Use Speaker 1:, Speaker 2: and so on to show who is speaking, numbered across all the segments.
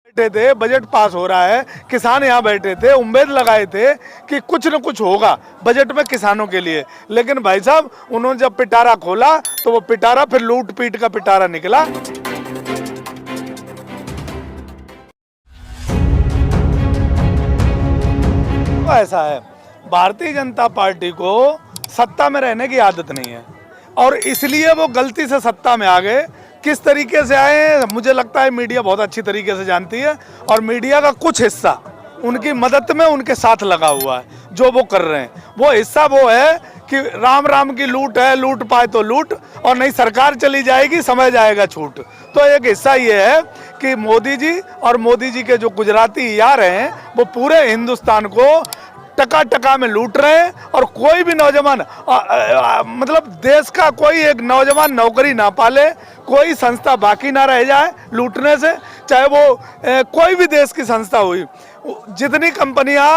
Speaker 1: बैठे थे, budget pass हो रहा है, किसान यहाँ बैठे थे, उम्मीद लगाए थे कि कुछ न कुछ होगा बजट में किसानों के लिए। लेकिन भाई साहब उन्होंने जब पिटारा खोला तो वो पिटारा फिर लूट पीट का पिटारा निकला। तो ऐसा है, भारतीय जनता पार्टी को सत्ता में रहने की आदत नहीं है और इसलिए वो गलती से सत्ता में आ गए। किस तरीके से आए मुझे लगता है मीडिया बहुत अच्छी तरीके से जानती है और मीडिया का कुछ हिस्सा उनकी मदद में उनके साथ लगा हुआ है। जो वो कर रहे हैं वो हिस्सा वो है कि राम राम की लूट है, लूट पाए तो लूट और नहीं सरकार चली जाएगी, समय जाएगा छूट। तो एक हिस्सा ये है कि मोदी जी और मोदी जी के जो गुजराती यार हैं वो पूरे हिंदुस्तान को टका टका में लूट रहे हैं और कोई भी नौजवान मतलब देश का कोई एक नौजवान नौकरी ना पाले, कोई संस्था बाकी ना रह जाए लूटने से, चाहे वो कोई भी देश की संस्था हुई। जितनी कंपनियां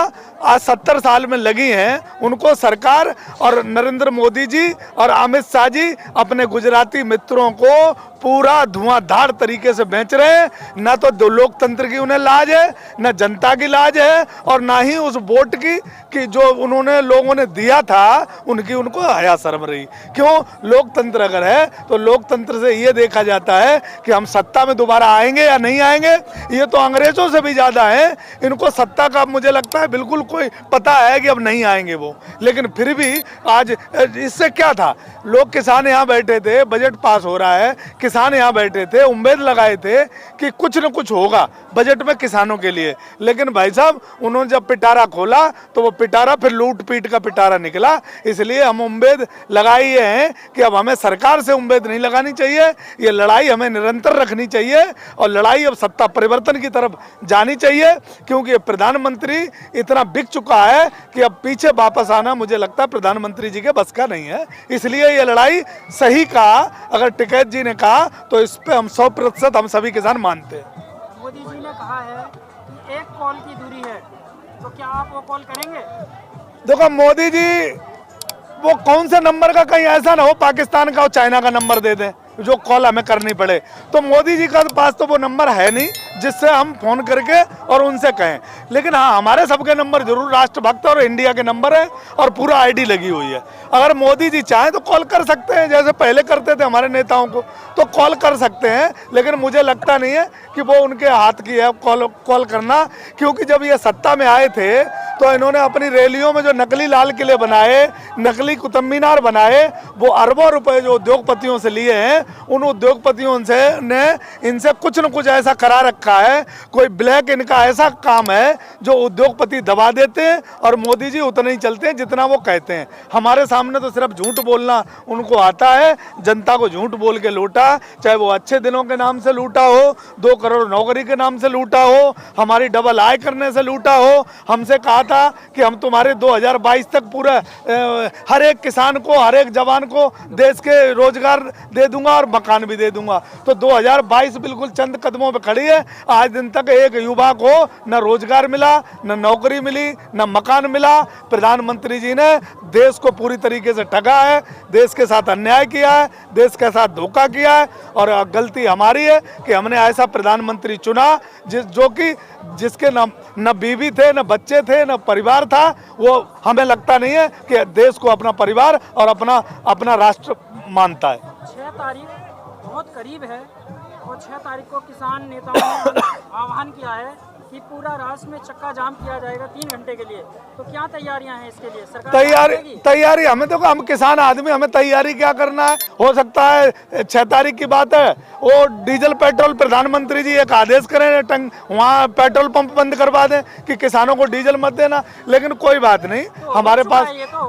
Speaker 1: आज 70 साल में लगी हैं उनको सरकार और नरेंद्र मोदी जी और अमित शाह जी अपने गुजराती मित्रों को पूरा धुआंधार तरीके से बेच रहे हैं। ना तो लोकतंत्र की उन्हें लाज है, ना जनता की लाज है और ना ही उस वोट की जो उन्होंने लोगों ने दिया था उनकी उनको हया शर्म रही। क्यों? लोकतंत्र अगर है तो लोकतंत्र से ये देखा जाता है कि हम सत्ता में दोबारा आएंगे या नहीं आएंगे। ये तो अंग्रेजों से भी ज्यादा है, इनको सत्ता का मुझे लगता है बिल्कुल कोई पता है कि अब नहीं आएंगे वो। लेकिन फिर भी आज इससे क्या था, लोग किसान यहाँ बैठे थे, बजट पास हो रहा है, किसान यहाँ बैठे थे, उम्मीद लगाए थे कि कुछ न कुछ होगा बजट में किसानों के लिए। लेकिन भाई साहब उन्होंने जब पिटारा खोला तो वो पिटारा फिर लूट पीट का पिटारा निकला। इसलिए हम उम्मीद लगाई है कि अब हमें सरकार से उम्मीद नहीं लगानी चाहिए, ये लड़ाई हमें निरंतर रखनी चाहिए और लड़ाई अब सत्ता परिवर्तन की तरफ जानी चाहिए। क्योंकि प्रधानमंत्री इतना बिक चुका है कि अब पीछे वापस आना मुझे लगता है प्रधानमंत्री जी के बस का नहीं है। इसलिए ये लड़ाई सही कहा, अगर टिकैत जी ने कहा तो इस पे हम 100% हम सभी किसान मानते हैं।
Speaker 2: मोदी जी ने कहा है कि एक कॉल की दूरी है, तो क्या आप वो कॉल करेंगे?
Speaker 1: देखो मोदी जी वो कौन से नंबर का, कहीं ऐसा ना हो पाकिस्तान का और चाइना का नंबर दे दें जो कॉल हमें करनी पड़े। तो मोदी जी का पास तो वो नंबर है नहीं जिससे हम फोन करके और उनसे कहें। लेकिन हाँ हमारे सबके नंबर जरूर राष्ट्रभक्त और इंडिया के नंबर है और पूरा आईडी लगी हुई है। अगर मोदी जी चाहें तो कॉल कर सकते हैं, जैसे पहले करते थे हमारे नेताओं को, तो कॉल कर सकते हैं। लेकिन मुझे लगता नहीं है कि वो उनके हाथ की है कॉल करना। क्योंकि जब ये सत्ता में आए थे तो इन्होंने अपनी रैलियों में जो नकली लाल किले बनाए, नकली कुतुब मीनार बनाए, वो अरबों रुपए जो उद्योगपतियों से लिए हैं, उन उद्योगपतियों से ने इनसे कुछ न कुछ ऐसा करा रखा है, कोई ब्लैक इनका ऐसा काम है जो उद्योगपति दबा देते हैं और मोदी जी उतना ही चलते हैं जितना वो कहते हैं। हमारे सामने तो सिर्फ झूठ बोलना उनको आता है। जनता को झूठ बोल के लूटा, चाहे वो अच्छे दिनों के नाम से लूटा हो, 2 करोड़ नौकरी के नाम से लूटा हो, हमारी डबल आय करने से लूटा हो। हमसे कहा था कि हम तुम्हारे 2022 तक पूरा हर एक किसान को, हर एक जवान को देश के रोजगार दे दूंगा और मकान भी दे दूंगा। तो 2022 बिल्कुल चंद कदमों पे खड़ी है। आज दिन तक एक युवा को न रोजगार मिला, न नौकरी मिली, न मकान मिला। प्रधानमंत्री जी ने देश को पूरी तरीके से ठगा है, देश के साथ अन्याय किया है, देश के साथ धोखा किया है और गलती हमारी है कि हमने ऐसा प्रधानमंत्री चुना जो कि जिसके न बीवी थे, न बच्चे थे, न परिवार था। वो हमें लगता नहीं है कि देश को अपना परिवार और अपना राष्ट्र मानता है।
Speaker 2: 6 तारीख बहुत करीब है और 6 तारीख को किसान नेताओं ने आह्वान किया है कि पूरा राष्ट्र में चक्का जाम किया जाएगा 3 घंटे के लिए। तो क्या तैयारियां हैं इसके लिए? सरकार
Speaker 1: तैयारी हमें तो, हम किसान आदमी, हमें तैयारी क्या करना है। हो सकता है 6 तारीख की बात है, वो डीजल पेट्रोल प्रधानमंत्री जी एक आदेश करें, वहाँ पेट्रोल पंप बंद करवा दें कि किसानों को डीजल मत देना। लेकिन कोई बात नहीं,
Speaker 2: तो
Speaker 1: हमारे पास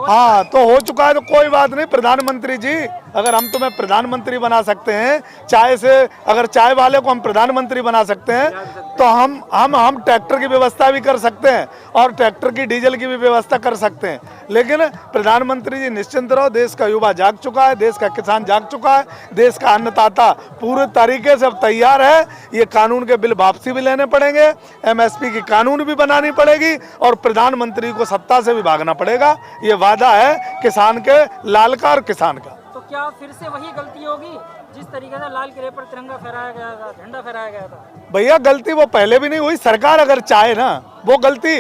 Speaker 1: हाँ तो हो चुका है, तो कोई बात नहीं। प्रधानमंत्री जी अगर हम तुम्हें प्रधानमंत्री बना सकते हैं, चाय से अगर चाय वाले को हम प्रधानमंत्री बना सकते हैं तो हम ट्रैक्टर की व्यवस्था भी कर सकते हैं और ट्रैक्टर की डीजल की भी व्यवस्था कर सकते हैं। लेकिन प्रधानमंत्री जी निश्चिंत रहो, देश का युवा जाग चुका है, देश का किसान जाग चुका है, देश का अन्नदाता पूरे तरीके से अब तैयार है। ये कानून के बिल वापसी भी लेने पड़ेंगे, MSP की कानून भी बनानी पड़ेगी और प्रधानमंत्री को सत्ता से भी भागना पड़ेगा। ये वादा है किसान के, लाल का और किसान का।
Speaker 2: तो क्या फिर से वही गलती होगी जिस तरीके से लाल किले पर तिरंगा फहराया गया था, झंडा फहराया गया था।
Speaker 1: भैया गलती वो पहले भी नहीं हुई, सरकार अगर चाहे ना, वो गलती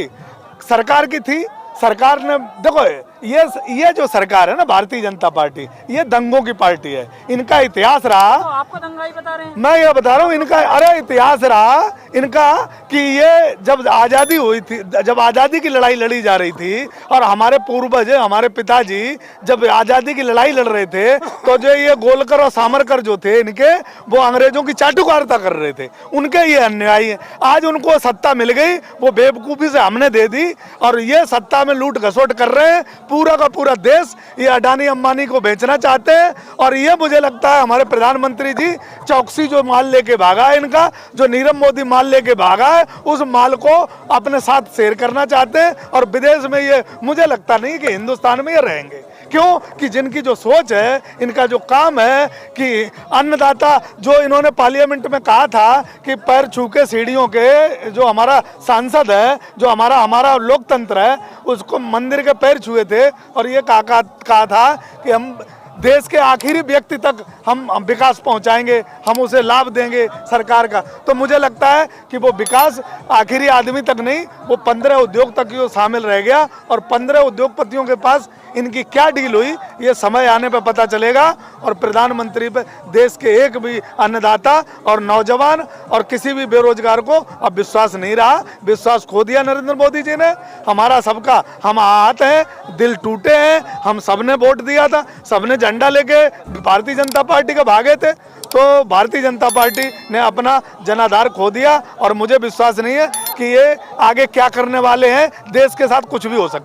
Speaker 1: सरकार की थी। सरकार ने देखो, ये जो सरकार है ना भारतीय जनता पार्टी, ये दंगों की पार्टी है। इनका इतिहास रहा,
Speaker 2: तो आपको दंगाई बता रहे हैं?
Speaker 1: मैं ये बता रहा हूँ इनका, अरे इतिहास रहा इनका कि ये जब आज़ादी हुई थी, जब आज़ादी की लड़ाई लड़ी जा रही थी और हमारे पूर्वज, हमारे पिताजी जब आज़ादी की लड़ाई लड़ रहे थे, तो जो ये गोलकर और सावरकर जो थे इनके, वो अंग्रेजों की चाटुकारिता कर रहे थे, उनके ये अन्यायी है। आज उनको सत्ता मिल गई, वो बेवकूफ़ी से हमने दे दी और ये सत्ता में लूट घसोट कर रहे हैं। पूरा का पूरा देश ये अडानी अंबानी को बेचना चाहते हैं। और ये मुझे लगता है हमारे प्रधानमंत्री जी, चौकसी जो माल लेके भागा है इनका, जो नीरव मोदी माल लेके भागा है, उस माल को अपने साथ शेयर करना चाहते हैं। और विदेश में ये मुझे लगता नहीं कि हिंदुस्तान में ये रहेंगे। क्यों? कि जिनकी जो सोच है, इनका जो काम है कि अन्नदाता, जो इन्होंने पार्लियामेंट में कहा था कि पैर छू के सीढ़ियों के, जो हमारा सांसद है, जो हमारा लोकतंत्र है, उसको मंदिर के पैर छुए थे और ये कहा था कि हम देश के आखिरी व्यक्ति तक हम विकास पहुंचाएंगे, हम उसे लाभ देंगे सरकार का। तो मुझे लगता है कि वो विकास आखिरी आदमी तक नहीं, वो 15 उद्योग तक ही शामिल रह गया। और 15 उद्योगपतियों के पास इनकी क्या डील हुई, ये समय आने पर पता चलेगा। और प्रधानमंत्री पे देश के एक भी अन्नदाता और नौजवान और किसी भी बेरोजगार को अब विश्वास नहीं रहा। विश्वास खो दिया नरेंद्र मोदी जी ने। हमारा सबका, हम आहत हैं, दिल टूटे हैं। हम सबने वोट दिया था, सबने झंडा लेके भारतीय जनता पार्टी के भागे थे। तो भारतीय जनता पार्टी ने अपना जनाधार खो दिया और मुझे विश्वास नहीं है कि ये आगे क्या करने वाले हैं। देश के साथ कुछ भी हो सकता है।